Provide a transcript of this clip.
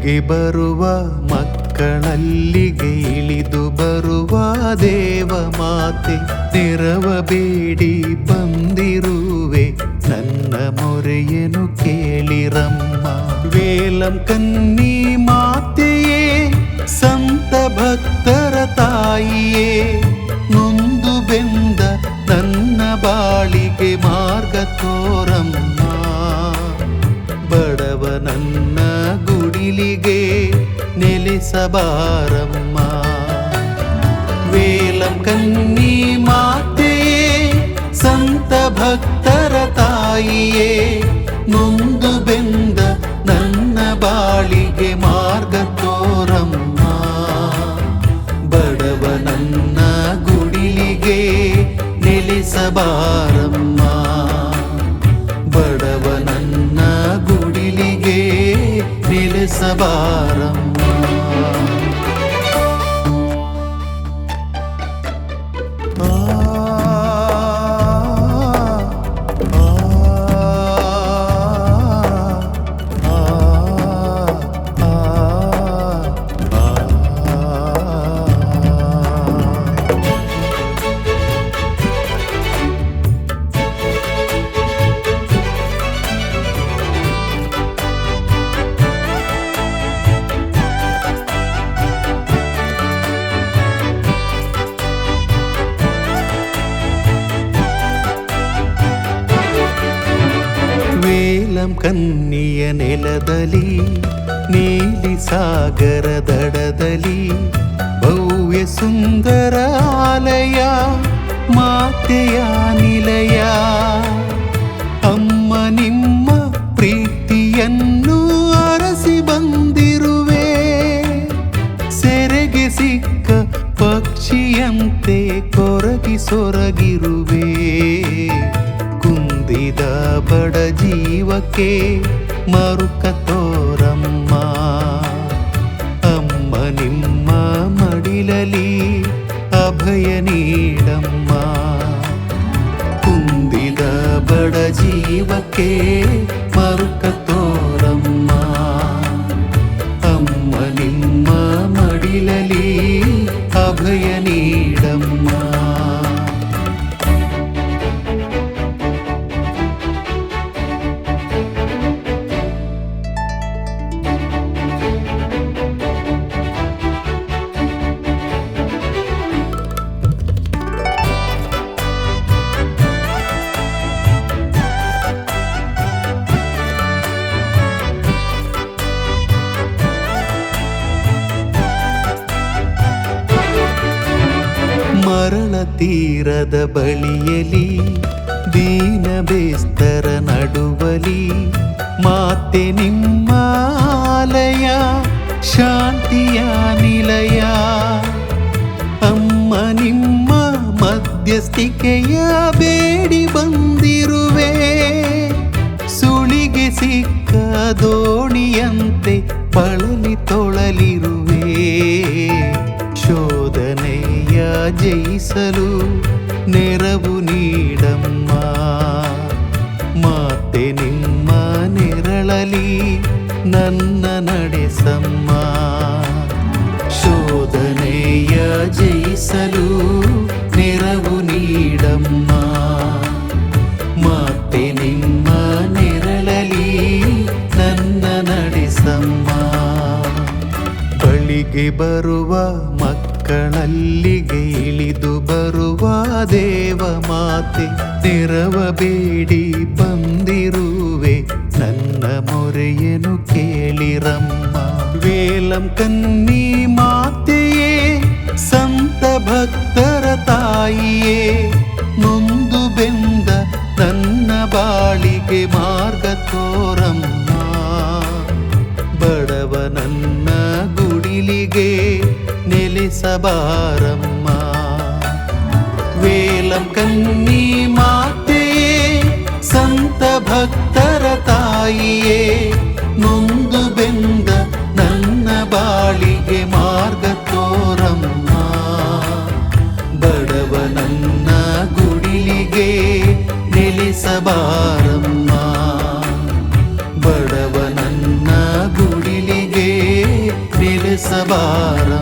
ಬಳಿಗೆ ಬರುವ ಮಕ್ಕಳಲ್ಲಿಗೆ ಇಳಿದು ಬರುವ ದೇವ ಮಾತೆ, ನೆರವ ಬೇಡಿ ಬಂದಿರುವೆ ನನ್ನ ಮೊರೆಯನ್ನು ಕೇಳಿರಮ್ಮ. ವೇಲಂ ಕನ್ನಿ ಮಾತೆಯೇ, ಸಂತ ಭಕ್ತರ ತಾಯಿಯೇ, ನೊಂದು ಬೆಂದ ನನ್ನ ಬಾಳಿಗೆ ಮಾರ್ಗ ತೋರಮ್ಮ. ಬಡವ ನನ್ನ ಗುಡಿಲಿಗೆ ನೆಲೆಸಬಾರಮ್ಮ. ವೇಲಂ ಕನ್ನಿ ಮಾತೆಯೇ, ಸಂತ ಭಕ್ತರ ತಾಯಿಯೇ, ನೊಂದು ಬೆಂದ ನನ್ನ ಬಾಳಿಗೆ ಮಾರ್ಗ ತೋರಮ್ಮ. ಬಡವ ನನ್ನ ಗುಡಿಲಿಗೆ ನೆಲೆಸಬಾರಮ್ಮ. ಬಡವ ನನ್ನ ಗುಡಿಲಿಗೆ ನೆಲೆಸಬಾರಮ್ಮ. ವೇಲಂ ಕನ್ನಿಯ ನೆಲದಲ್ಲಿ, ನೀಲಿ ಸಾಗರ ದಡದಲ್ಲಿ, ಭವ್ಯ ಸುಂದರ ಆಲಯ, ಮಾತೆಯ ನಿಲಯ. ಅಮ್ಮ ನಿಮ್ಮ ಪ್ರೀತಿಯನ್ನು ಅರಸಿ ಬಂದಿರುವೆ, ಸೆರೆಗೆ ಸಿಕ್ಕ ಪಕ್ಷಿಯಂತೆ ಕೊರಗಿ ಸೊರಗಿರುವೆ. ಕುಂದಿದ ಬಡ ಜೀವಕ್ಕೆ ಮರುಕ ತೋರಮ್ಮ. ಅಮ್ಮ ನಿಮ್ಮ ಮಡಿಲಲಿ ಅಭಯ ನೀಡಮ್ಮ. ಕುಂದಿದ ಬಡ ಜೀವಕ್ಕೆ ಮರುಕ ತೋರಮ್ಮ. ಅಮ್ಮ ನಿಮ್ಮ ಮಡಿಲಲಿ ಅಭಯ ನೀಡಮ್ಮ. ಮರಳ ತೀರದ ಬಳಿಯಲಿ, ದೀನ ಬೇಸ್ತರ ನಡುವಲಿ, ಮಾತೆ ನಿಮ್ಮ ಆಲಯ, ಶಾಂತಿಯ ನಿಲಯ. ಅಮ್ಮ ನಿಮ್ಮ ಮಧ್ಯಸ್ಥಿಕೆಯ ಬೇಡಿ ಬಂದಿರುವೆ, ಸುಳಿಗೆ ಸಿಕ್ಕ ದೋಣಿಯಂತೆ ಬಳಲಿ ತೊಳಲಿರುವೆ. ಶೋಧನೆಯ ಜಯಿಸಲು ನೆರವು ನೀಡಮ್ಮ. ಮಾತೆ ನಿಮ್ಮ ನೆರಳಲಿ ನನ್ನ ನಡೆಸಮ್ಮ. ಶೋಧನೆಯ ಜಯಿಸಲು ನೆರವು ನೀಡಮ್ಮ. ಮಾತೆ ನಿಮ್ಮ ನೆರಳಲಿ ನನ್ನ ನಡೆಸಮ್ಮ. ಬಳಿಗೆ ಬರುವ ಮಕ್ಕಳಲ್ಲಿಗೆ ಇಳಿದು ಬರುವ ದೇವ ಮಾತೆ, ನೆರವ ಬೇಡಿ ಬಂದಿರುವೆ ನನ್ನ ಮೊರೆಯನ್ನು ಕೇಳಿರಮ್ಮ. ವೇಲಂ ಕನ್ನಿ ಮಾತೆಯೇ, ಸಂತ ಭಕ್ತರ ತಾಯಿಯೇ, ನೊಂದು ಬೆಂದ ನನ್ನ ಬಾಳಿಗೆ ಮಾರ್ಗ ತೋರಮ್ಮ. ಬಡವ ನನ್ನ ಗುಡಿಲಿಗೆ ನೆಲೆಸಬಾರಮ್ಮ. ವೇಲಂ ಕನ್ನಿ ಮಾತೆಯೇ, ಸಂತ ಭಕ್ತರ ತಾಯಿಯೇ, ನೊಂದು ಬೆಂದ ನನ್ನ ಬಾಳಿಗೆ ಮಾರ್ಗ ತೋರಮ್ಮ. ಬಡವ ನನ್ನ ಗುಡಿಲಿಗೆ ನೆಲೆಸಬಾರಮ್ಮ. ಬಡವ ನನ್ನ ಗುಡಿಲಿಗೆ ಬಾರ